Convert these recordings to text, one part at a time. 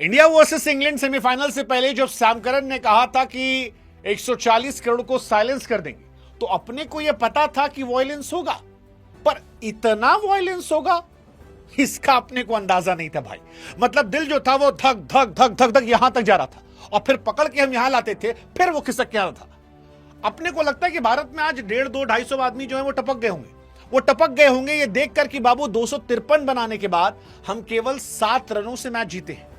India versus England semifinal से पहले जब सैम करन ने कहा था कि 140 करोड़ को साइलेंस कर देंगे, तो अपने को यह पता था कि वॉयलेंस होगा, पर इतना वॉयलेंस होगा इसका अपने को अंदाजा नहीं था भाई। मतलब दिल जो था वो धक धक धक धक धक यहां तक जा रहा था, और फिर पकड़ के हम यहां लाते थे, फिर वो खिसक के आ रहा था। अपने को लगता है कि भारत में आज 150-250 आदमी जो है वो टपक गए होंगे ये देखकर कि बाबू 253 बनाने के बाद हम केवल 7 रनों से मैच जीते हैं।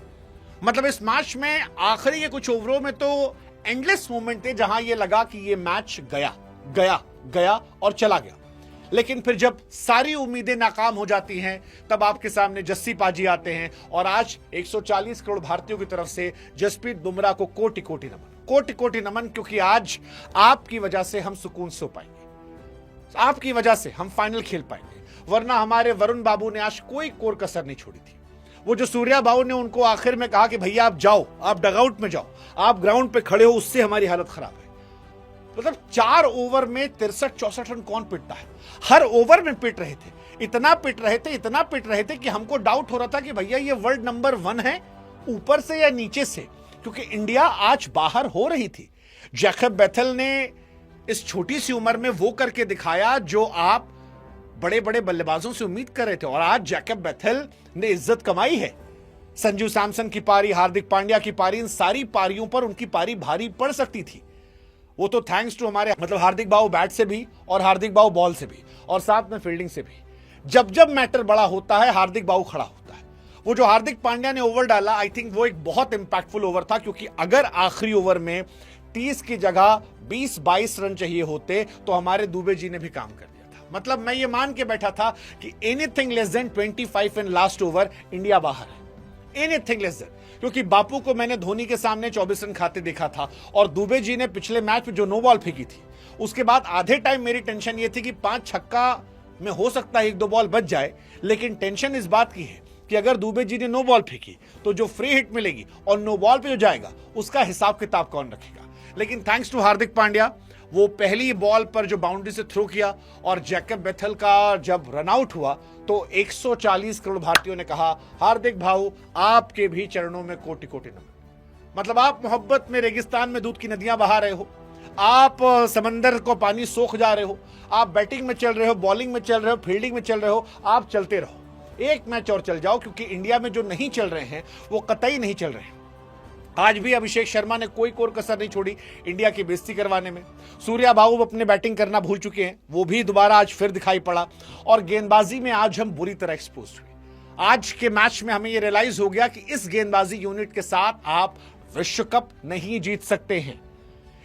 मतलब इस मैच में आखिरी के कुछ ओवरों में तो एंडलेस मोमेंट थे जहां ये लगा कि ये मैच गया गया गया और चला गया। लेकिन फिर जब सारी उम्मीदें नाकाम हो जाती हैं, तब आपके सामने जस्सी पाजी आते हैं, और आज 140 करोड़ भारतीयों की तरफ से जसप्रीत बुमराह को कोटि कोटि नमन, कोटि कोटि नमन, क्योंकि आज आपकी वजह से हम सुकून सो पाएंगे, आपकी वजह से हम फाइनल खेल पाएंगे। वरना हमारे वरुण बाबू ने आज कोई कोर कसर नहीं छोड़ी थी। वो जो सूर्या बाबू ने उनको आखिर में कहा कि भैया आप जाओ, आप डगआउट में जाओ, आप ग्राउंड पे खड़े हो, उससे हमारी हालत खराब है। मतलब 4 ओवर में 63-64 रन कौन पिटता है? हर ओवर में पिट रहे थे, इतना पिट रहे थे कि हमको डाउट हो रहा था कि भैया ये वर्ल्ड नंबर 1 है ऊपर से या नीचे से, क्योंकि इंडिया आज बाहर हो रही थी। जैकब बेथेल ने इस छोटी सी उम्र में वो करके दिखाया जो आप बड़े बड़े बल्लेबाजों से उम्मीद कर रहे थे, और आज जैकब बेथेल ने इज्जत कमाई है। संजू सैमसन की पारी, हार्दिक पांड्या की पारी, इन सारी पारियों पर उनकी पारी भारी पड़ सकती थी। वो तो थैंक्स टू हमारे मतलब हार्दिक बाबू बैट से भी, और हार्दिक बाबू बॉल से भी, और साथ में फील्डिंग से भी। जब जब मैटर बड़ा होता है हार्दिक बाबू खड़ा होता है। वो जो हार्दिक पांड्या ने ओवर डाला, आई थिंक वो एक बहुत इंपैक्टफुल ओवर था, क्योंकि अगर आखिरी ओवर में 30 की जगह 20-22 रन चाहिए होते तो हमारे दुबे जी ने भी काम कर दिया था। मतलब मैं ये मान के बैठा था कि anything less than 25 in last over India बाहर है, एनीथिंग लेस देन। क्योंकि बापू को मैंने धोनी के सामने 24 रन खाते देखा था, और दुबे जी ने पिछले मैच में जो नो बॉल फेंकी थी, उसके बाद आधे टाइम मेरी टेंशन ये थी कि 5 छक्का में हो सकता है 1-2 बॉल बच जाए, लेकिन टेंशन इस बात की है कि अगर दुबे जी ने नो बॉल फेंकी तो जो फ्री हिट मिलेगी और नो बॉल पे जो जाएगा उसका हिसाब किताब कौन रखेगा। लेकिन थैंक्स टू हार्दिक पांड्या, वो पहली बॉल पर जो बाउंड्री से थ्रो किया, और जैकब बेथेल का जब रन आउट हुआ तो 140 करोड़ भारतीयों ने कहा हार्दिक भाऊ आपके भी चरणों में कोटि कोटि नमन। मतलब आप मोहब्बत में रेगिस्तान में दूध की नदियां बहा रहे हो, आप समंदर को पानी सोख जा रहे हो, आप बैटिंग में चल रहे हो, बॉलिंग में चल रहे हो, फील्डिंग में चल रहे हो, आप चलते रहो, एक मैच और चल जाओ, क्योंकि इंडिया में जो नहीं चल रहे हैं वो कतई नहीं चल रहे हैं। आज भी अभिषेक शर्मा ने कोई कोर कसर नहीं छोड़ी इंडिया की बेइज्जती करवाने में। सूर्या बाबू अपने बैटिंग करना भूल चुके हैं, वो भी दोबारा आज फिर दिखाई पड़ा, और गेंदबाजी में आज हम बुरी तरह एक्सपोज हुए। आज के मैच में हमें यह रियलाइज हो गया कि इस गेंदबाजी यूनिट के साथ आप विश्व कप नहीं जीत सकते हैं।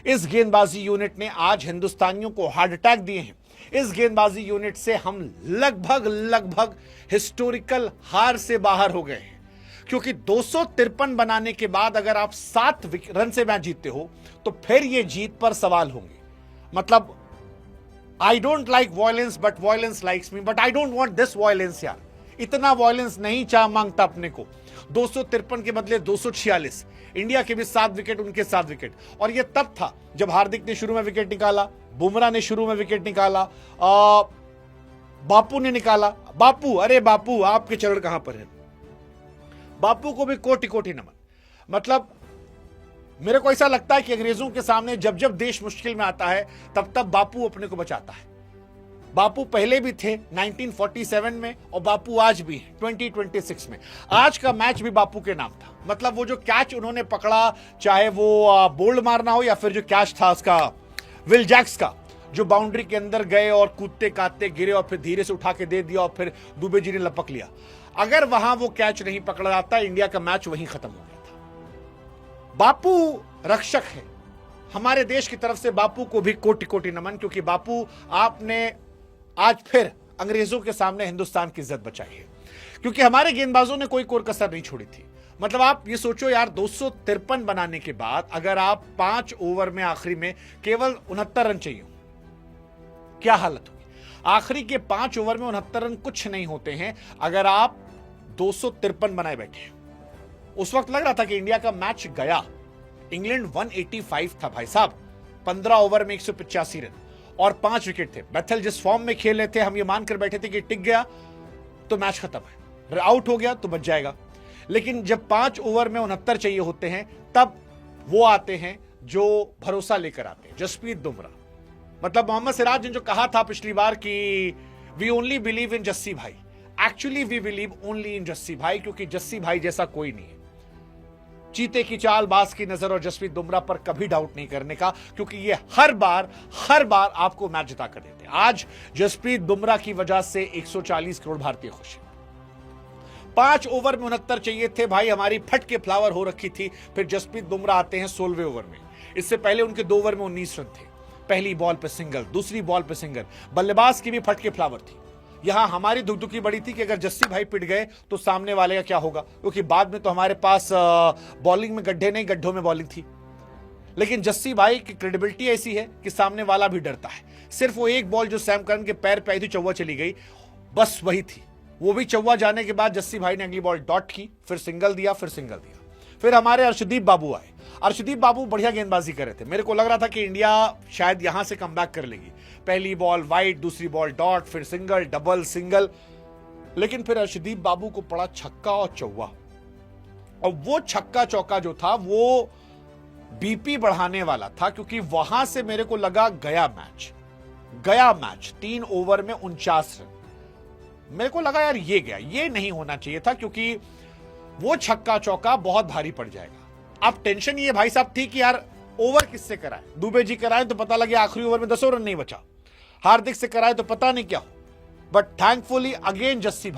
इस गेंदबाजी यूनिट ने आज हिंदुस्तानियों को हार्ट अटैक दिए हैं। इस गेंदबाजी यूनिट से हम लगभग हिस्टोरिकल हार से बाहर हो गए हैं, क्योंकि 253 बनाने के बाद अगर आप 7 रन से मैच जीतते हो तो फिर ये जीत पर सवाल होंगे। मतलब I don't like violence but violence likes me, but I don't want this violence यार। इतना वॉयलेंस नहीं चाह मांगता अपने को। 253 के बदले 246, इंडिया के भी 7 विकेट, उनके 7 विकेट। और यह तब था जब हार्दिक ने शुरू में विकेट निकाला, बुमराह ने शुरू में विकेट निकाला, बापू ने निकाला। बापू, अरे बापू आपके चरण कहां पर है? बापू को भी कोटि कोटि नमन। मतलब मेरे को ऐसा लगता है कि अंग्रेजों के सामने जब जब देश मुश्किल में आता है तब तब बापू अपने को बचाता है। बापू पहले भी थे 1947 में, और बापू आज भी है 2026 में। आज का मैच भी बापू के नाम था। मतलब वो जो कैच उन्होंने पकड़ा, चाहे वो बोल्ड मारना हो या फिर जो कैच था उसका विल जैक्स का, जो बाउंड्री के अंदर गए और कूदते काटते गिरे और फिर धीरे से उठा के दे दिया, और फिर दुबे जी ने लपक लिया। अगर वहां वो कैच नहीं पकड़ा जाता, इंडिया का मैच वहीं खत्म हो गया था। बापू रक्षक है हमारे देश की तरफ से। बापू को भी कोटि कोटि नमन, क्योंकि बापू आपने आज फिर अंग्रेजों के सामने हिंदुस्तान की इज्जत बचाई है, क्योंकि हमारे गेंदबाजों ने कोई कोर कसर नहीं छोड़ी थी। मतलब आप ये सोचो यार, 253 बनाने के बाद अगर आप 5 ओवर में आखिरी में केवल 69 रन चाहिए, क्या हालत होगी? आखिरी के 5 ओवर में 69 रन कुछ नहीं होते हैं अगर आप 253 बनाए बैठे। उस वक्त लग रहा था कि इंडिया का मैच गया। इंग्लैंड 185 था भाई साहब, 15 ओवर में 185 रन और 5 विकेट थे। बेथेल जिस फॉर्म में खेल रहे थे, हम ये मानकर बैठे थे कि टिक गया तो मैच खत्म है, आउट हो गया तो बच जाएगा। लेकिन जब 5 ओवर में 69 चाहिए होते हैं तब वो आते हैं जो भरोसा लेकर आते हैं, जसप्रीत बुमराह। मतलब मोहम्मद सिराज ने जो कहा था पिछली बार कि we only believe in Jassi भाई, actually we believe only in Jassi भाई, क्योंकि जस्सी भाई जैसा कोई नहीं है। चीते की चाल, बाज की नजर और जसप्रीत बुमराह पर कभी डाउट नहीं करने का, क्योंकि ये हर बार आपको मैच जिता कर देते हैं। आज जसप्रीत बुमराह की वजह से 140 करोड़ भारतीय खुश हैं। 5 ओवर में 69 चाहिए थे भाई, हमारी फट के फ्लावर हो रखी थी। फिर जसप्रीत बुमराह आते हैं 16वें ओवर में। इससे पहले उनके 2 ओवर में 19 रन थे। पहली बॉल पे सिंगल, दूसरी बॉल पे सिंगल। बल्लेबाज की भी फट के फ्लावर थी। यहां हमारी दुखदुखी बड़ी थी कि अगर जस्सी भाई पिट गए तो सामने वाले का क्या होगा, क्योंकि बाद में तो हमारे पास बॉलिंग में गड्ढे नहीं, गड्ढों में बॉलिंग थी। लेकिन जस्सी भाई की क्रेडिबिलिटी ऐसी है कि सामने वाला भी डरता है। सिर्फ वो एक बॉल जो सैम करन के पैर पे आई थी, चौवा चली गई, बस वही थी। वो भी चौवा जाने के बाद जस्सी भाई ने अगली बॉल डॉट की, फिर सिंगल दिया, फिर सिंगल दिया। फिर हमारे अर्शदीप बाबू आए। अर्शदीप बाबू बढ़िया गेंदबाजी कर रहे थे। मेरे को लग रहा था कि इंडिया शायद यहां से कमबैक कर लेगी। पहली बॉल वाइड, दूसरी बॉल डॉट, फिर सिंगल, डबल, सिंगल। लेकिन फिर अर्शदीप बाबू को पड़ा छक्का और चौवा, और वो छक्का चौका जो था वो बीपी बढ़ाने वाला था, क्योंकि वहां से मेरे को लगा गया मैच। 3 ओवर में 49 रन। मेरे को लगा यार ये गया, ये नहीं होना चाहिए था, क्योंकि वो छक्का चौका बहुत भारी पड़ जाएगा। अब टेंशन ये भाई साहब थी कि यार ओवर किससे कराए। दुबे जी कराए तो पता लगे आखिरी ओवर में 10 रन नहीं बचा। हार्दिक से कराए तो पता नहीं क्या हो। बट थैंकफुली अगेन जस्सी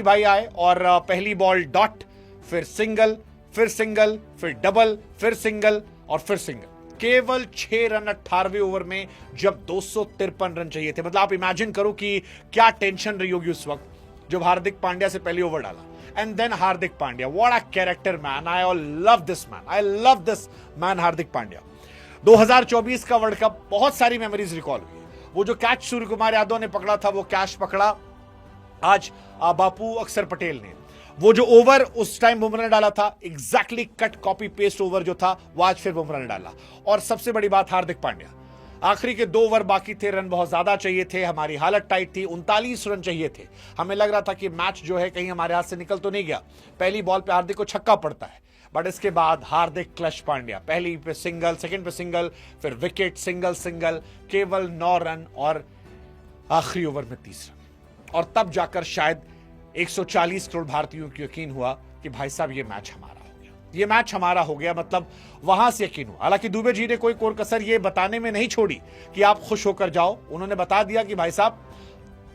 भाई आए और पहली बॉल डॉट, फिर सिंगल, फिर डबल, फिर सिंगल और फिर सिंगल। केवल 6 रन 18वें ओवर में, जब 253 रन चाहिए थे। मतलब आप इमेजिन करो कि क्या टेंशन रही होगी उस वक्त जब हार्दिक पांड्या से पहली ओवर डाला। And then Hardik Pandya, what a character man, I love this man Hardik Pandya. 2024 का वर्ल्ड कप, बहुत सारी मेमोरीज रिकॉल हुई है। वो जो कैच सूर्य कुमार यादव ने पकड़ा था, वो कैच पकड़ा आज बापू अक्षर पटेल ने। वो जो ओवर उस टाइम बुमराह ने डाला था, exactly cut copy paste over जो था, वो आज फिर बुमराह ने डाला। और सबसे बड़ी बात, हार्दिक पांड्या, आखिरी के 2 ओवर बाकी थे, रन बहुत ज्यादा चाहिए थे, हमारी हालत टाइट थी, 39 रन चाहिए थे। हमें लग रहा था कि मैच जो है कहीं हमारे हाथ से निकल तो नहीं गया। पहली बॉल पे हार्दिक को छक्का पड़ता है, बट इसके बाद हार्दिक क्लच पांड्या, पहली पे सिंगल, सेकंड पे सिंगल, फिर विकेट, सिंगल, केवल 9 रन और आखिरी ओवर में 30 रन। और तब जाकर शायद 140 करोड़ भारतीयों को यकीन हुआ कि भाई साहब ये मैच हमारा हो गया। मतलब वहां से यकीन हुआ। हालांकि दुबे जी ने कोई कोर कसर ये बताने में नहीं छोड़ी कि आप खुश होकर जाओ। उन्होंने बता दिया कि भाई साहब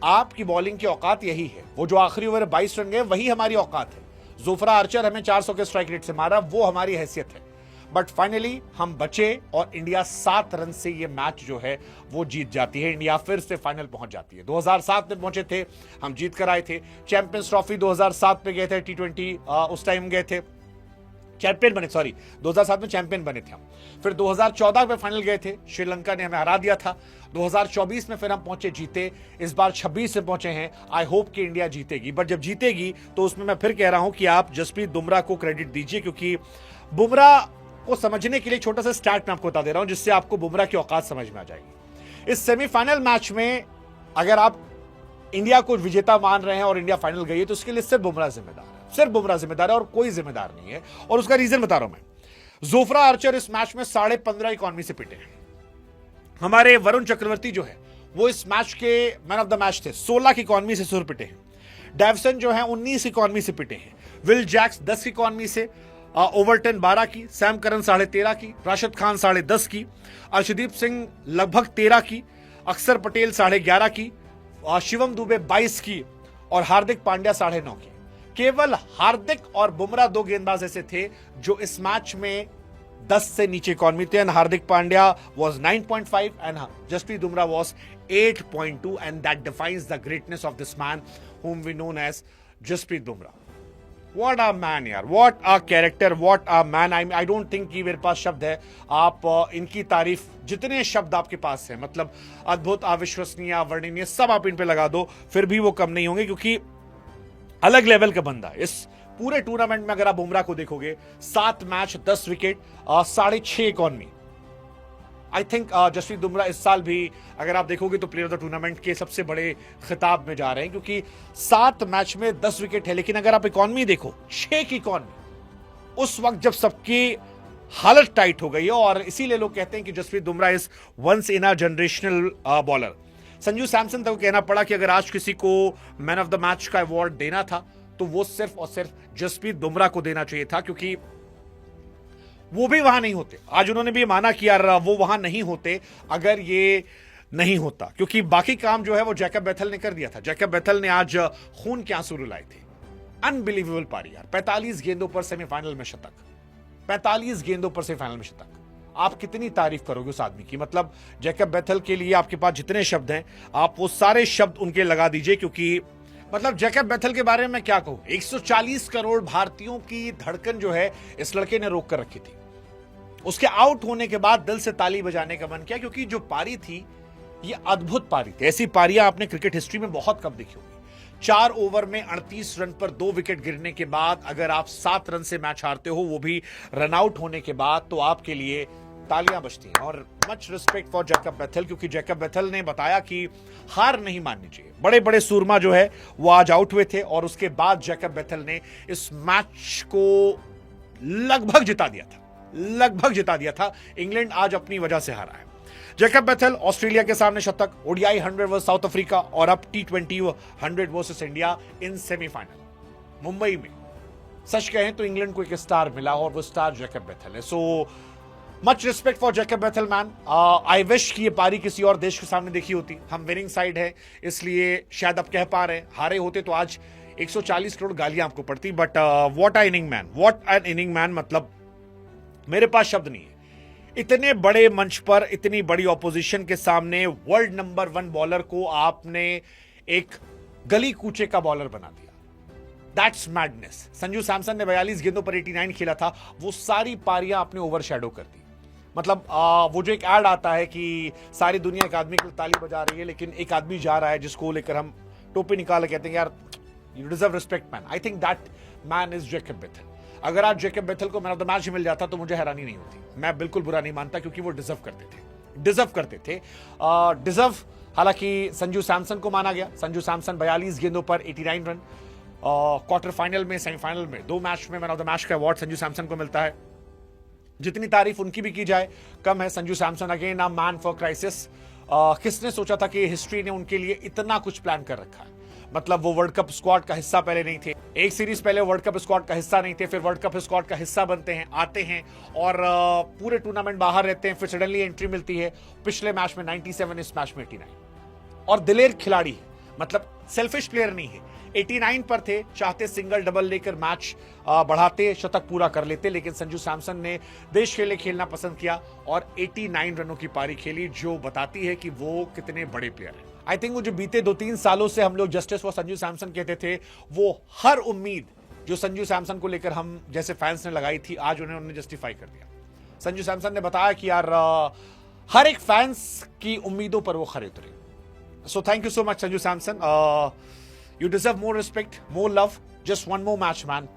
आपकी बॉलिंग की औकात यही है। वो जो आखिरी ओवर 22 रन गए, वही हमारी औकात है। जोफ्रा आर्चर हमें 400 के स्ट्राइक रेट से मारा, वो हमारी हैसियत है। बट फाइनली हम बचे और इंडिया 7 रन से ये मैच जो है वो जीत जाती है। इंडिया फिर से फाइनल पहुंच जाती है। 2007 में पहुंचे थे, हम जीत कर आए थे। चैंपियंस ट्रॉफी 2007 में गए थे, T20 उस टाइम गए थे, चैंपियन बने, 2007 में चैंपियन बने थे हम। फिर 2014 में फाइनल गए थे, श्रीलंका ने हमें हरा दिया था। 2024 में फिर हम पहुंचे, जीते। इस बार 26 में पहुंचे हैं। आई होप कि इंडिया जीतेगी, बट जब जीतेगी तो उसमें मैं फिर कह रहा हूं कि आप जसप्रीत बुमराह को क्रेडिट दीजिए, क्योंकि बुमराह को समझने के लिए छोटा सा स्टैट मैं आपको बता दे रहा हूं, जिससे आपको बुमराह की औकात समझ में आ जाएगी। इस सेमीफाइनल मैच में अगर आप इंडिया को विजेता मान रहे हैं और इंडिया फाइनल गई है, तो उसके लिए सिर्फ बुमराह जिम्मेदार है और कोई जिम्मेदार नहीं है। और उसका रीजन बता रहा हूं मैं। जोफ्रा आर्चर इस मैच में 15.5 इकॉनमी से पिटे हैं। हमारे वरुण चक्रवर्ती जो है वो इस मैच के मैन ऑफ द मैच थे, 16 की इकॉनमी से सुर पिटे हैं। डेवसन जो है 19 इकॉनमी से पिटे हैं। विल जैक्स 10 की इकॉनमी से, ओवरटन 12 की, सैम करन 13.5 की, राशिद खान 10.5 की, अर्शदीप सिंह लगभग 13 की, अक्षर पटेल 11.5 की, शिवम दुबे 22 की और हार्दिक पांड्या 9.5 की। केवल हार्दिक और बुमराह 2 गेंदबाज ऐसे थे जो इस मैच में 10 से नीचे इकॉनमी थे। And Hardik Pandya was 9.5 and Jasprit Bumrah was 8.2 and that defines the greatness of this man whom we known as Jasprit Bumrah. What a man यार, what a character, what a man। I don't think कि मेरे पास शब्द है। आप इनकी तारीफ, जितने शब्द आपके पास है, मतलब अद्भुत, अविश्वसनीय, अवर्णनीय, सब आप इन पे लगा दो, फिर भी वो कम नहीं होंगे, क्योंकि अलग लेवल का बंदा। इस पूरे टूर्नामेंट में अगर आप बुमराह को देखोगे, 7 match 10 wicket, 6.5 economy. I think Jasprit Bumrah इस साल भी अगर आप देखोगे तो प्लेयर ऑफ द टूर्नामेंट के सबसे बड़े खिताब में जा रहे हैं, क्योंकि 7 मैच में 10 विकेट है। लेकिन अगर आप इकॉनमी देखो, 6 की इकॉनमी, उस वक्त जब सबकी हालत टाइट हो गई है, और इसीलिए लोग कहते हैं कि Jasprit Bumrah is once in a generational bowler. Sanju Samson तक कहना पड़ा कि अगर आज किसी को मैन ऑफ द मैच का अवार्ड देना था तो वो सिर्फ और सिर्फ जसप्रीत बुमराह को देना चाहिए था, क्योंकि वो भी वहां नहीं होते। आज उन्होंने भी माना कि यार वो वहां नहीं होते अगर ये नहीं होता, क्योंकि बाकी काम जो है वो जैकब बेथल ने कर दिया था। जैकब बेथल ने आज खून के आंसू रुलाए थे। अनबिलीवेबल पारी यार, 45 गेंदों पर सेमीफाइनल में शतक, 45 गेंदों पर सेमीफाइनल में शतक। आप कितनी तारीफ करोगे उस आदमी की। मतलब जैकब बेथल के लिए आपके पास जितने शब्द हैं आप वो सारे शब्द उनके लगा दीजिए, क्योंकि मतलब जैकब बेथल के बारे में मैं क्या कहूं। 140 करोड़ भारतीयों की धड़कन जो है इस लड़के ने रोक कर रखी थी। उसके आउट होने के बाद दिल से ताली बजाने का मन किया, क्योंकि जो पारी थी ये अद्भुत पारी थी। ऐसी पारियां आपने क्रिकेट हिस्ट्री में बहुत कम देखी होगी। 4 ओवर में 38 रन पर 2 विकेट गिरने के बाद अगर आप 7 रन से मैच हारते हो, वो भी रन आउट होने के बाद, तो आपके लिए तालियां बजती हैं। और much respect for Jacob Bethell, क्योंकि जैकब बेथल ने बताया कि हार नहीं माननी चाहिए। बड़े बड़े सूरमा जो है वो आज आउट हुए थे, और उसके बाद जैकब बेथल ने इस मैच को लगभग जिता दिया था, लगभग जिता दिया था। इंग्लैंड आज अपनी वजह से हारा है। जैकब बेथल ऑस्ट्रेलिया के सामने शतक, ओडीआई 100 वर्सेस साउथ अफ्रीका, और अब T20 100 versus India in semifinal Mumbai में। सच कहें तो इंग्लैंड को एक स्टार मिला, और वो स्टार जैकब बेथल है। So much respect for Jacob Bethell man. I wish कि ये पारी किसी और देश के सामने देखी होती। हम विनिंग साइड है इसलिए शायद आप कह पा रहे हैं, हारे होते तो आज 140 करोड़ गालियां आपको पड़ती। But what an inning man, what an inning man. मतलब मेरे पास शब्द नहीं है। इतने बड़े मंच पर, इतनी बड़ी ऑपोजिशन के सामने वर्ल्ड नंबर 1 बॉलर को आपने एक गली कूचे का बॉलर बना दिया। That's madness. संजू सैमसन ने 42 गेंदों पर 89 खेला था। वो सारी पारियां आपने ओवरशैडो कर दी। मतलब वो जो एक एड आता है कि सारी दुनिया एक आदमी को ताली बजा रही है, लेकिन एक आदमी जा रहा है जिसको लेकर हम टोपी निकाल कहते हैं यार you deserve respect man. I think that man is Jacob Bethell. अगर आज जैकब बेथल को मैन ऑफ द मैच मिल जाता तो मुझे हैरानी नहीं होती। मैं बिल्कुल बुरा नहीं मानता, क्योंकि वो डिजर्व करते थे। डिजर्व हालांकि संजू सैमसन को माना गया। संजू सैमसन 42 गेंदों पर 89 रन। क्वार्टर फाइनल में, सेमीफाइनल में 2 मैच में मैन ऑफ द मैच का अवार्ड संजू सैमसन को मिलता है। जितनी तारीफ उनकी भी की जाए कम है। Sanju Samson again a man for crisis. किसने सोचा था कि हिस्ट्री ने उनके लिए इतना कुछ प्लान कर रखा है। मतलब वो वर्ल्ड कप स्क्वाड का हिस्सा पहले नहीं थे, एक सीरीज पहले वर्ल्ड कप स्क्वाड का हिस्सा नहीं थे, फिर वर्ल्ड कप स्क्वाड का हिस्सा बनते हैं, आते हैं और पूरे टूर्नामेंट बाहर रहते हैं, फिर सडनली एंट्री मिलती है। पिछले मैच में 97, इस मैच में 89। और दिलेर खिलाड़ी है, मतलब सेल्फिश प्लेयर नहीं है। 89 पर थे, चाहते सिंगल डबल लेकर मैच बढ़ाते, शतक पूरा कर लेते, लेकिन संजू सैमसन ने देश के लिए खेलना पसंद किया और 89 रनों की पारी खेली, जो बताती है कि वो कितने बड़े प्लेयर हैं। आई थिंक वो जो बीते 2-3 सालों से हम लोग जस्टिस फॉर संजू सैमसन कहते थे, वो हर उम्मीद जो संजू सैमसन को लेकर हम जैसे फैंस ने लगाई थी, आज उन्होंने जस्टिफाई कर दिया। संजू सैमसन ने बताया कि यार हर एक फैंस की उम्मीदों पर वो खरे उतरे। So thank you so much Sanju Samson. You deserve more respect, more love, just one more match man.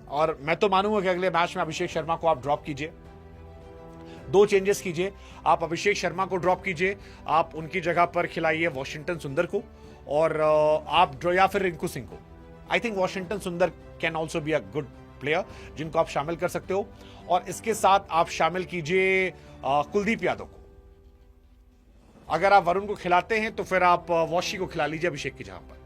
और मैं तो मानूंगा कि अगले मैच में अभिषेक शर्मा को आप ड्रॉप कीजिए, 2 चेंजेस कीजिए। आप अभिषेक शर्मा को ड्रॉप कीजिए, आप उनकी जगह पर खिलाइए वॉशिंगटन सुंदर को, और आप या फिर रिंकू सिंह को। आई थिंक वॉशिंगटन सुंदर can also be a good player, जिनको आप शामिल कर सकते हो। और इसके साथ आप शामिल कीजिए कुलदीप यादव को। अगर आप वरुण को खिलाते हैं तो फिर आप वॉशी को खिला लीजिए अभिषेक की जगह पर,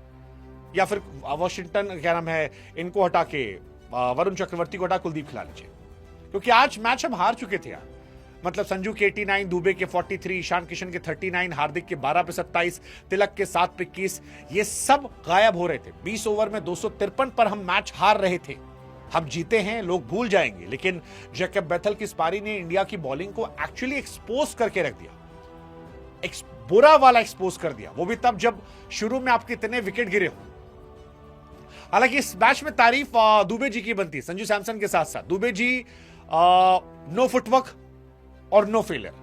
या फिर वॉशिंगटन क्या नाम है, इनको हटा के वरुण चक्रवर्ती को हटा कुलदीप खिला लीजिए, क्योंकि आज मैच हम हार चुके थे यार। मतलब संजू के 89, दुबे के 43, ईशान किशन के 39, हार्दिक के 12 पे 27, तिलक के 7 पे 21, ये सब गायब हो रहे थे। 20 ओवर में 253 पर हम मैच हार रहे थे। हम जीते हैं, लोग भूल जाएंगे, लेकिन जैकब बेथल की इस पारी ने इंडिया की बॉलिंग को एक्चुअली एक्सपोज करके रख दिया, बुरा वाला एक्सपोज कर दिया। वो भी तब जब शुरू में आपके इतने विकेट गिरे हो। हालांकि इस मैच में तारीफ दुबे जी की बनती, संजू सैमसन के साथ साथ। दुबे जी नो फुटवर्क और नो फेलियर,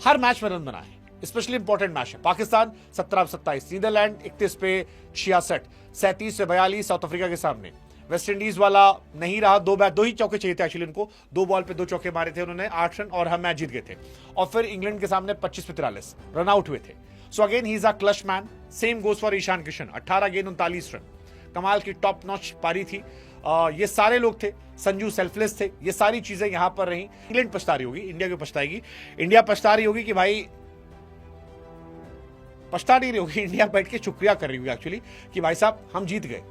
हर मैच में रन बनाए, स्पेशली इंपॉर्टेंट मैच है। पाकिस्तान 17 पे 27, नीदरलैंड 31 पे 66, 37 पे 42 साउथ अफ्रीका के सामने, वेस्ट इंडीज वाला नहीं रहा, दो ही चौके चाहिए थे एक्चुअली उनको, 2 बॉल पे 2 चौके मारे थे उन्होंने, 8 रन, और हम मैच जीत गए थे। और फिर इंग्लैंड के सामने 25 पे 43 रन आउट हुए थे। So again he is a clutch man. Same goes for Ishan Kishan, 18 गेंद 39 रन, कमाल की टॉप नॉच पारी थी। ये सारे लोग थे, संजू सेल्फलेस थे, ये सारी चीजें यहां पर रही। इंग्लैंड पछता रही होगी, इंडिया क्यों पछताएगी? इंडिया पछता रही होगी कि भाई, पछता नहीं रही होगी, इंडिया बैठ के शुक्रिया कर रही होगी एक्चुअली कि भाई साहब हम जीत गए।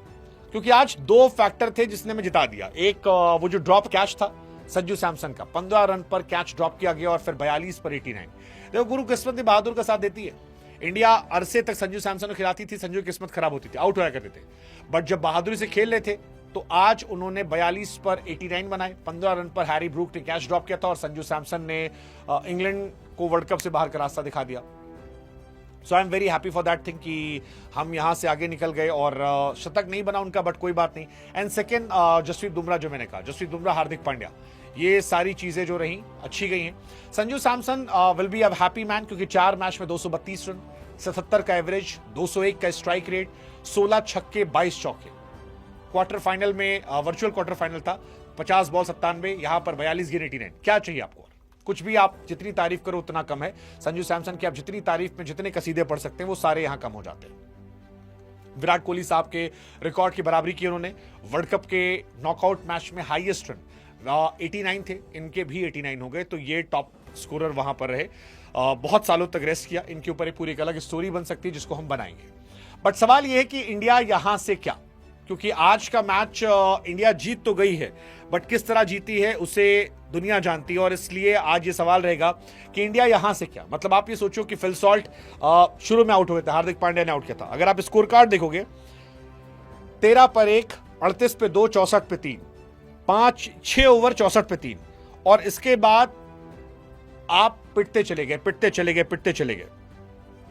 क्योंकि आज 2 फैक्टर थे जिसने हमें जिता दिया। एक वो जो ड्रॉप कैच था संजू सैमसन का, 15 रन पर कैच ड्रॉप किया गया और फिर 42 पर 89। देखो, गुरु किस्मत ने बहादुर का साथ देती है। इंडिया अरसे तक संजू सैमसन को खिलाती थी, संजू की किस्मत खराब होती थी, आउट होया करते थे। बट जब बहादुरी से खेल रहे थे तो आज उन्होंने 42 पर 89 बनाए। 15 रन पर हैरी ब्रूक ने कैच ड्रॉप किया था और संजू सैमसन ने इंग्लैंड को वर्ल्ड कप से बाहर का रास्ता दिखा दिया। So I am very happy for that thing कि हम यहां से आगे निकल गए। और शतक नहीं बना उनका, बट कोई बात नहीं। एंड सेकेंड, जसप्रीत बुमराह, जो मैंने कहा, जसप्रीत बुमराह, हार्दिक पांड्या, ये सारी चीजें जो रही अच्छी गई हैं। Sanju Samson will be a happy man, क्योंकि 4 मैच में 232 रन, 77 का एवरेज, 201 का स्ट्राइक रेट, 16 छक्के 22 चौके। क्वार्टर फाइनल में, वर्चुअल क्वार्टर फाइनल था, 50 बॉल 97, यहां पर 42 गेंद 89। क्या चाहिए आपको? कुछ भी। आप जितनी तारीफ करो उतना कम है। संजू सैमसन की आप जितनी तारीफ में जितने कसीदे पढ़ सकते हैं वो सारे यहां कम हो जाते हैं। विराट कोहली साहब के रिकॉर्ड की बराबरी की उन्होंने। वर्ल्ड कप के नॉकआउट मैच में हाईएस्ट रन 89 थे, इनके भी 89 हो गए, तो ये टॉप स्कोरर वहां पर रहे। बहुत सालों तक रेस्ट किया। इनके ऊपर एक पूरी एक अलग स्टोरी बन सकती है जिसको हम बनाएंगे। बट सवाल यह है कि इंडिया यहां से क्या, क्योंकि आज का मैच इंडिया जीत तो गई है, बट किस तरह जीती है उसे दुनिया जानती है। और इसलिए आज ये सवाल रहेगा कि इंडिया यहां से क्या। मतलब आप ये सोचो कि फिल सॉल्ट शुरू में आउट हुए थे, हार्दिक पांड्या ने आउट किया था। अगर आप स्कोर कार्ड देखोगे, 13 पर 1, 38 पे 2, 64 पे 3, 6 ओवर 64 पे 3, और इसके बाद आप पिटते चले गए।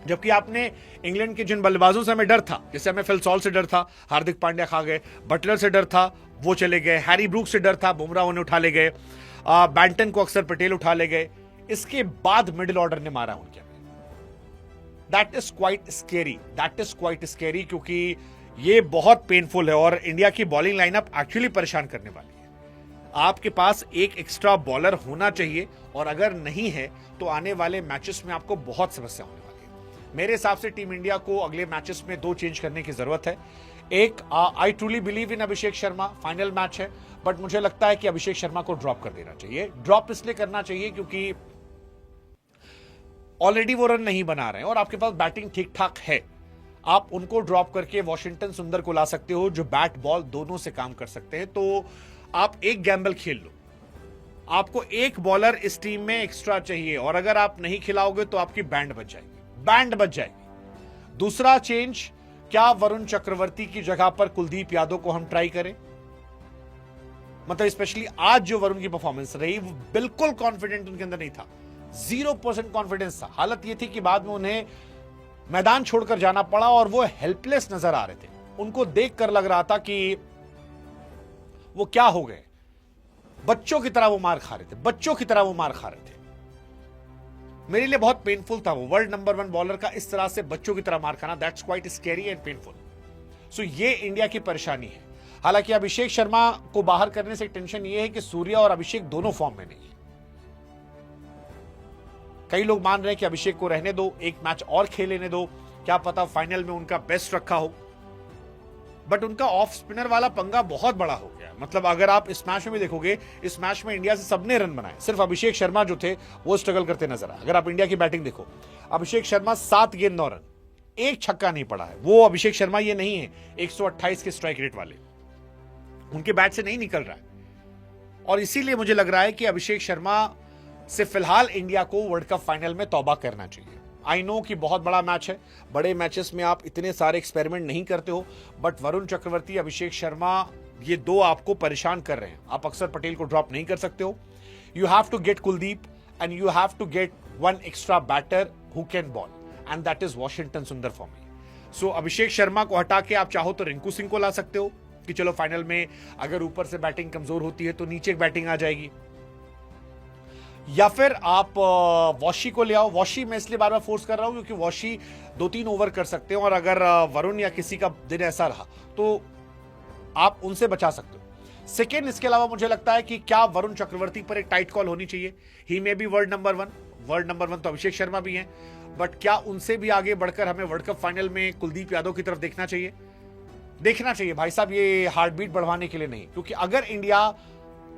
जबकि आपने इंग्लैंड के जिन बल्लेबाजों से हमें डर था, जैसे हमें फिल सॉल्ट से डर था, हार्दिक पांड्या खा गए, बटलर से डर था, वो चले गए, हैरी ब्रूक से डर था, बुमराह उन्हें उठा ले गए, बैंटन को अक्सर पटेल उठा ले गए, इसके बाद मिडिल ऑर्डर ने मारा उनके। दैट इज क्वाइट स्केरी, क्योंकि ये बहुत पेनफुल है और इंडिया की बॉलिंग लाइनअप एक्चुअली परेशान करने वाली है। आपके पास एक एक्स्ट्रा बॉलर होना चाहिए, और अगर नहीं है तो आने वाले मैचेस में आपको बहुत समस्या होने वाली है। मेरे हिसाब से टीम इंडिया को अगले मैचेस में 2 चेंज करने की जरूरत है। एक, I truly believe in Abhishek Sharma, final match है, बट मुझे लगता है कि अभिषेक शर्मा को ड्रॉप कर देना चाहिए। ड्रॉप इसलिए करना चाहिए क्योंकि ऑलरेडी वो रन नहीं बना रहे हैं और आपके पास बैटिंग ठीक ठाक है। आप उनको ड्रॉप करके वॉशिंगटन सुंदर को ला सकते हो, जो बैट बॉल दोनों से काम कर सकते हैं। तो आप एक गैम्बल खेल लो, आपको एक बॉलर इस टीम में एक्स्ट्रा चाहिए, और अगर आप नहीं खिलाओगे तो आपकी बैंड बच जाएगी। दूसरा चेंज, क्या वरुण चक्रवर्ती की जगह पर कुलदीप यादव को हम ट्राई करें? मतलब स्पेशली आज जो वरुण की परफॉर्मेंस रही, वो बिल्कुल कॉन्फिडेंट उनके अंदर नहीं था, 0% कॉन्फिडेंस था। हालत यह थी कि बाद में उन्हें मैदान छोड़कर जाना पड़ा और वो हेल्पलेस नजर आ रहे थे। उनको देखकर लग रहा था कि वो क्या हो गए, बच्चों की तरह वो मार खा रहे थे। मेरे लिए बहुत पेनफुल था वो, वर्ल्ड नंबर 1 बॉलर का इस तरह से बच्चों की तरह मार खाना। That's quite scary and painful. So ये इंडिया की परेशानी है। हालांकि अभिषेक शर्मा को बाहर करने से टेंशन ये है कि सूर्या और अभिषेक दोनों फॉर्म में नहीं है। कई लोग मान रहे हैं कि अभिषेक को रहने दो, एक मैच और खेल लेने दो, क्या पता फाइनल में उनका बेस्ट रखा हो। बट उनका ऑफ स्पिनर वाला पंगा बहुत बड़ा हो गया। मतलब अगर आप इस मैच में भी देखोगे, इस मैच में इंडिया से सबने रन बनाए, सिर्फ अभिषेक शर्मा जो थे वो स्ट्रगल करते नजर आए। अगर आप इंडिया की बैटिंग देखो, अभिषेक शर्मा 7 गेंद 9 रन, एक छक्का नहीं पड़ा है। वो अभिषेक शर्मा ये नहीं है 128 के स्ट्राइक रेट वाले, उनके बैट से नहीं निकल रहा है। और इसीलिए मुझे लग रहा है कि अभिषेक शर्मा से फिलहाल इंडिया को वर्ल्ड कप फाइनल में तौबा करना चाहिए। आई नो कि बहुत बड़ा मैच है, बड़े मैचेस में आप इतने सारे एक्सपेरिमेंट नहीं करते हो, बट वरुण चक्रवर्ती, अभिषेक शर्मा, ये 2 आपको परेशान कर रहे हैं। आप अक्षर पटेल को ड्रॉप नहीं कर सकते हो। You have to get Kuldeep and you have to get 1 extra batter who can bowl, and that is Washington Sundar for me. So Abhishek Sharma को हटा के आप चाहो तो रिंकू सिंह को ला सकते हो कि चलो फाइनल में अगर ऊपर से बैटिंग कमजोर होती है तो नीचे बैटिंग आ जाएगी, या फिर आप वॉशी को ले आओ। वॉशी मैं इसलिए बार बार फोर्स कर रहा हूं क्योंकि वॉशी 2-3 ओवर कर सकते हैं, और अगर वरुण या किसी का दिन ऐसा रहा तो आप उनसे बचा सकते हो। सेकेंड, इसके अलावा मुझे लगता है कि क्या वरुण चक्रवर्ती पर एक टाइट कॉल होनी चाहिए। He may be world number one तो अभिषेक शर्मा भी हैं, बट क्या उनसे भी आगे बढ़कर हमें वर्ल्ड कप फाइनल में कुलदीप यादव की तरफ देखना चाहिए भाई साहब, ये हार्ट बीट बढ़वाने के लिए नहीं, क्योंकि अगर इंडिया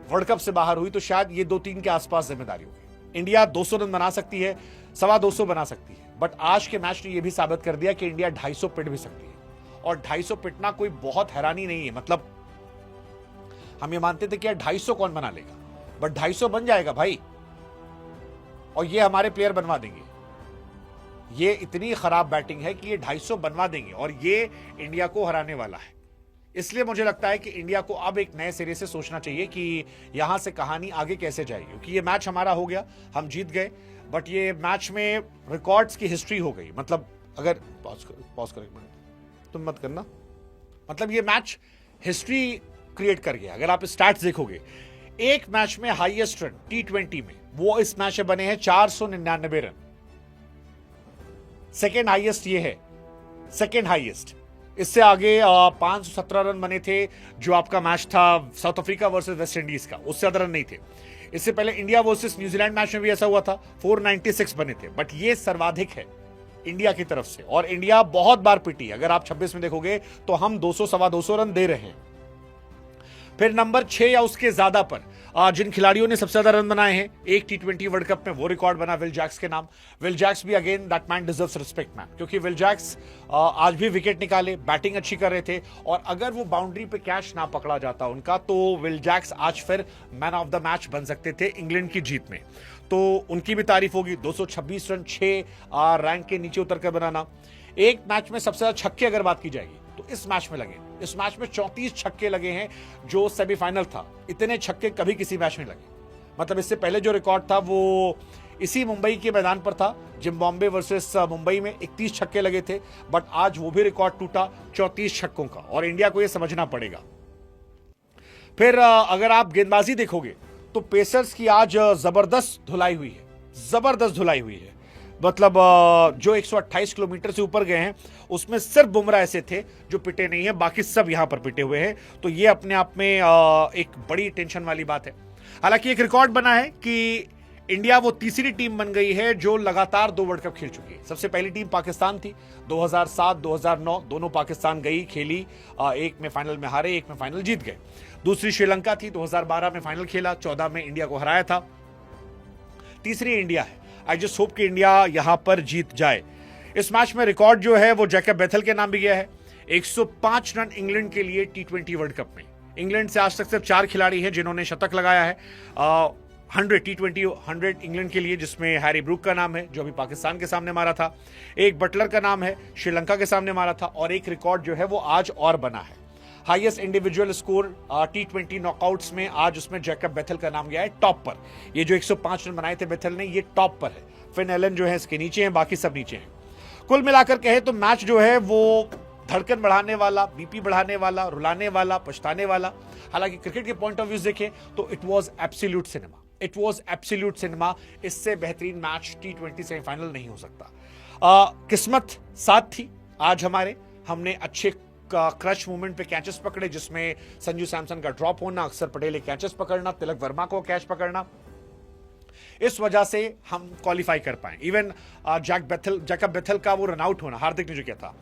वर्ल्ड कप से बाहर हुई तो शायद ये 2-3 के आसपास जिम्मेदारी होगी। इंडिया 200 रन बना सकती है, 225 बना सकती है, बट आज के मैच ने यह भी साबित कर दिया कि इंडिया 250 पिट भी सकती है, और 250 पिटना कोई बहुत हैरानी नहीं है। मतलब हम ये मानते थे कि यार 250 कौन बना लेगा, बट 250 बन जाएगा भाई, और ये हमारे प्लेयर बनवा देंगे। ये इतनी खराब बैटिंग है कि ये 250 बनवा देंगे, और ये इंडिया को हराने वाला है। इसलिए मुझे लगता है कि इंडिया को अब एक नए सिरे से सोचना चाहिए कि यहां से कहानी आगे कैसे जाएगी, क्योंकि ये मैच हमारा हो गया, हम जीत गए, बट ये मैच में रिकॉर्ड्स की हिस्ट्री हो गई। मतलब अगर पॉज कर एक मिनट, तुम मत करना, मतलब ये मैच हिस्ट्री क्रिएट कर गया। अगर आप स्टैट्स देखोगे, एक मैच में हाईएस्ट रन T20 में वो इस मैच में बने हैं 499 रन। सेकेंड हाईएस्ट ये है, सेकेंड हाईएस्ट। इससे आगे 517 रन बने थे जो आपका मैच था south Africa versus West Indies का, उससे ज्यादा रन नहीं थे। इससे पहले इंडिया वर्सेस न्यूजीलैंड मैच में भी ऐसा हुआ था, 496 बने थे, बट ये सर्वाधिक है इंडिया की तरफ से, और इंडिया बहुत बार पिटी। अगर आप 26 में देखोगे तो हम 200 सवा 200 रन दे रहे हैं। फिर नंबर 6 या उसके ज्यादा पर जिन खिलाड़ियों ने सबसे ज्यादा रन बनाए हैं एक T20 वर्ल्ड कप में, वो रिकॉर्ड बना विल जैक्स के नाम। विल जैक्स भी again that man deserves respect man, क्योंकि विल जैक्स आज भी विकेट निकाले, बैटिंग अच्छी कर रहे थे, और अगर वो बाउंड्री पे कैच ना पकड़ा जाता उनका तो विल जैक्स आज फिर मैन ऑफ द मैच बन सकते थे इंग्लैंड की जीत में। तो उनकी भी तारीफ होगी। 226 रन 6 रैंक के नीचे उतर कर बनाना। एक मैच में सबसे ज्यादा छक्के अगर बात की जाएगी तो इस मैच में लगे, इस मैच में 34 छक्के लगे हैं, जो सेमीफाइनल था इतने छक्के कभी किसी मैच में लगे। मतलब इससे पहले जो रिकॉर्ड था वो इसी मुंबई के मैदान पर था, जिम्बाब्वे वर्सेस मुंबई में 31 छक्के लगे थे, बट आज वो भी रिकॉर्ड टूटा 34 छक्कों का, और इंडिया को ये समझना पड़ेगा। फिर अगर आप गेंदबाजी देखोगे तो पेसर्स की आज जबरदस्त धुलाई हुई है, जबरदस्त धुलाई हुई है। मतलब जो 128 किलोमीटर से ऊपर गए हैं उसमें सिर्फ बुमराह ऐसे थे जो पिटे नहीं है, बाकी सब यहां पर पिटे हुए हैं। तो ये अपने आप में एक बड़ी टेंशन वाली बात है। हालांकि एक रिकॉर्ड बना है कि इंडिया वो तीसरी टीम बन गई है जो लगातार 2 वर्ल्ड कप खेल चुकी है। सबसे पहली टीम पाकिस्तान थी, 2007 2009 दोनों पाकिस्तान गई खेली, एक में फाइनल में हारे, एक में फाइनल जीत गए। दूसरी श्रीलंका थी, 2012 में फाइनल खेला, 14 में इंडिया को हराया था। तीसरी इंडिया है। आई जस्ट होप कि इंडिया यहां पर जीत जाए। इस मैच में रिकॉर्ड जो है वो जैकब बेथल के नाम भी गया है। 105 रन इंग्लैंड के लिए T20 वर्ल्ड कप में। इंग्लैंड से आज तक सिर्फ 4 खिलाड़ी हैं जिन्होंने शतक लगाया है। 100 T20 100 इंग्लैंड के लिए, जिसमें हैरी ब्रूक का नाम है जो अभी पाकिस्तान के सामने मारा था, एक बटलर का नाम है श्रीलंका के सामने मारा था, और एक रिकॉर्ड जो है वो आज और बना है। Highest individual score T20 knockouts में आज उसमें जैकब बेथल का नाम गया है टॉप पर। ये जो 105 रन बनाए थे बेथल ने, ये टॉप पर है। फिन एलन जो है इसके नीचे हैं, बाकी सब नीचे हैं। कुल मिलाकर कहे तो मैच जो है वो धड़कन बढ़ाने वाला, बीपी बढ़ाने वाला, रुलाने वाला, पछताने वाला। हालांकि क्रिकेट के पॉइंट ऑफ व्यू देखें तो it was absolute cinema, it was absolute cinema. इससे बेहतरीन मैच T20 सेमीफाइनल नहीं हो सकता। किस्मत साथ थी आज हमारे, हमने अच्छे क्रश मूवमेंट पे कैचेस पकड़े, जिसमें संजू सैमसन का ड्रॉप होना, अक्षर पटेल के कैचेस पकड़ना, तिलक वर्मा को कैच पकड़ना, इस वजह से हम क्वालिफाई कर पाए। इवन जैकब बेथल का वो रन आउट होना, हार्दिक ने जो किया था,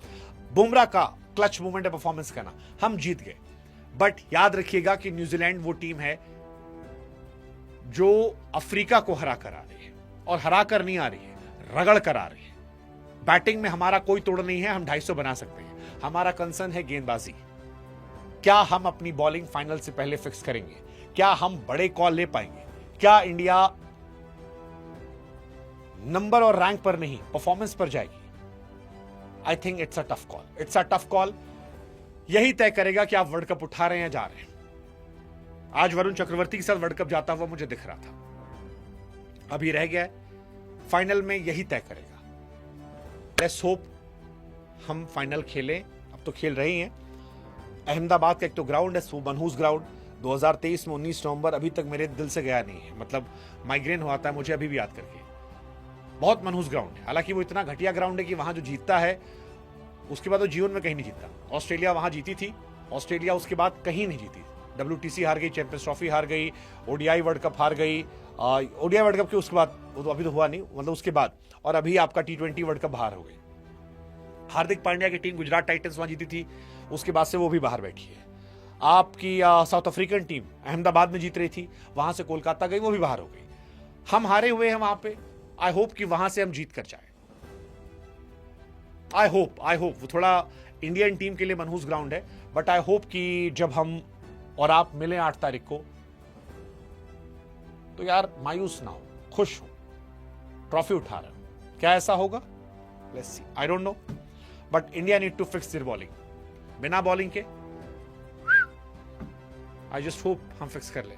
बुमराह का क्लच मूवमेंट परफॉर्मेंस करना, हम जीत गए। बट याद रखिएगा कि न्यूजीलैंड वो टीम है जो अफ्रीका को हरा कर आ रही है, और हरा कर नहीं आ रही है, रगड़ कर आ रही है। बैटिंग में हमारा कोई तोड़ नहीं है, हम 250 बना सकते हैं। हमारा कंसर्न है गेंदबाजी। क्या हम अपनी बॉलिंग फाइनल से पहले फिक्स करेंगे? क्या हम बड़े कॉल ले पाएंगे? क्या इंडिया नंबर और रैंक पर नहीं, परफॉर्मेंस पर जाएगी? I think it's a tough call, it's a tough call. यही तय करेगा कि आप वर्ल्ड कप उठा रहे हैं या जा रहे हैं। आज वरुण चक्रवर्ती के साथ वर्ल्ड कप जाता हुआ मुझे दिख रहा था, अभी रह गया है, फाइनल में यही तय करेगा। लेट्स होप हम फाइनल खेलें। अब तो खेल रहे हैं। अहमदाबाद का एक तो ग्राउंड है, वो मनहूस ग्राउंड, 2023 में 19 नवंबर, अभी तक मेरे दिल से गया नहीं है। मतलब माइग्रेन हो आता है मुझे अभी भी याद करके। बहुत मनहूस ग्राउंड है। हालांकि वो इतना घटिया ग्राउंड है कि वहां जो जीतता है उसके बाद वो जीवन में कहीं नहीं जीतता। ऑस्ट्रेलिया वहां जीती थी, ऑस्ट्रेलिया उसके बाद कहीं नहीं जीती। WTC हार गई, चैंपियंस ट्रॉफी हार गई, ODI वर्ल्ड कप हार गई, ODI वर्ल्ड कप के उसके बाद, वो तो अभी तो हुआ नहीं, मतलब उसके बाद, और अभी आपका T20 वर्ल्ड कप बाहर हो गई। हार्दिक पांड्या की टीम गुजरात टाइटंस वहां जीती थी, उसके बाद से वो भी बाहर बैठी है। आपकी साउथ अफ्रीकन टीम अहमदाबाद में जीत रही थी, वहां से कोलकाता गई, वो भी बाहर हो गई। हम हारे हुए हैं वहां पे। आई होप कि वहां से हम जीत कर जाए। आई होप वो थोड़ा इंडियन टीम के लिए मनहूस ग्राउंड है, बट आई होप कि जब हम और आप मिले 8 तारीख को, तो यार मायूस ना हो, खुश हो, ट्रॉफी उठा रहे हो। क्या ऐसा होगा? Let's see, I don't know, but India need to fix their bowling. बिना बॉलिंग के आई जस्ट होप हम फिक्स कर लें।